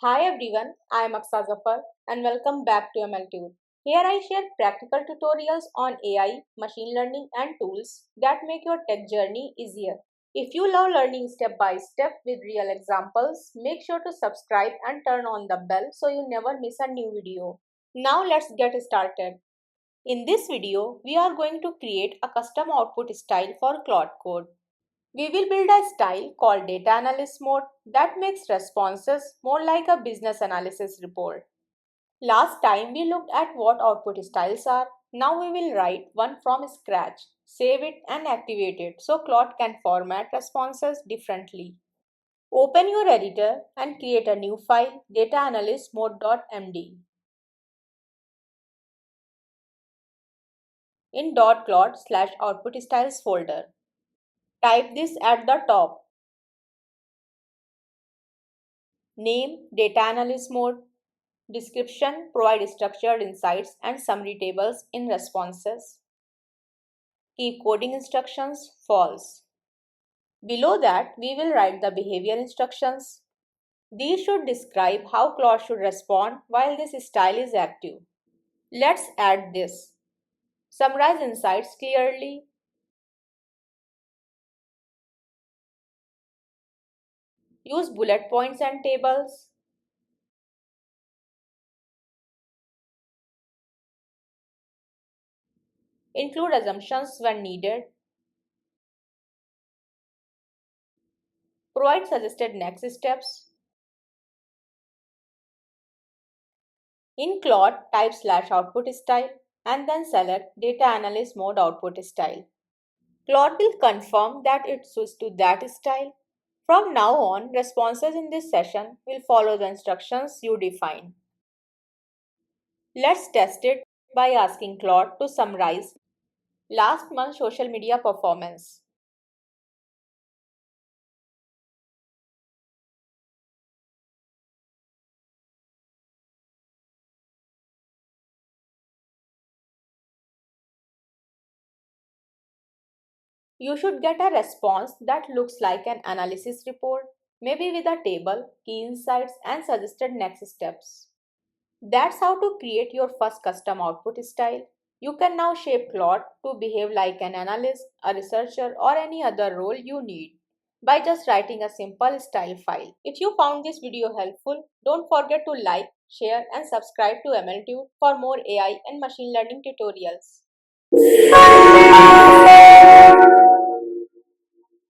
Hi everyone, I am Aksa Zafar and welcome back to MLTube. Here I share practical tutorials on AI, machine learning and tools that make your tech journey easier. If you love learning step by step with real examples, make sure to subscribe and turn on the bell so you never miss a new video. Now let's get started. In this video, we are going to create a custom output style for Claude Code. We will build a style called Data Analyst Mode that makes responses more like a business analysis report. Last time we looked at what output styles are. Now we will write one from scratch, save it and activate it so Claude can format responses differently. Open your editor and create a new file, dataanalystmode.md. In .claude/output styles folder. Type this at the top. Name Data Analyst Mode. Description: provide structured insights and summary tables in responses. Keep coding instructions false. Below that, we will write the behavior instructions. These should describe how Claude should respond while this style is active. Let's add this. Summarize insights clearly. Use bullet points and tables. Include assumptions when needed. Provide suggested next steps. In Claude, type /output style and then select Data Analyst Mode output style. Claude will confirm that it switched to that style. From now on, responses in this session will follow the instructions you define. Let's test it by asking Claude to summarize last month's social media performance. You should get a response that looks like an analysis report, maybe with a table, key insights, and suggested next steps. That's how to create your first custom output style. You can now shape Claude to behave like an analyst, a researcher, or any other role you need by just writing a simple style file. If you found this video helpful, don't forget to like, share, and subscribe to MLTube for more AI and machine learning tutorials.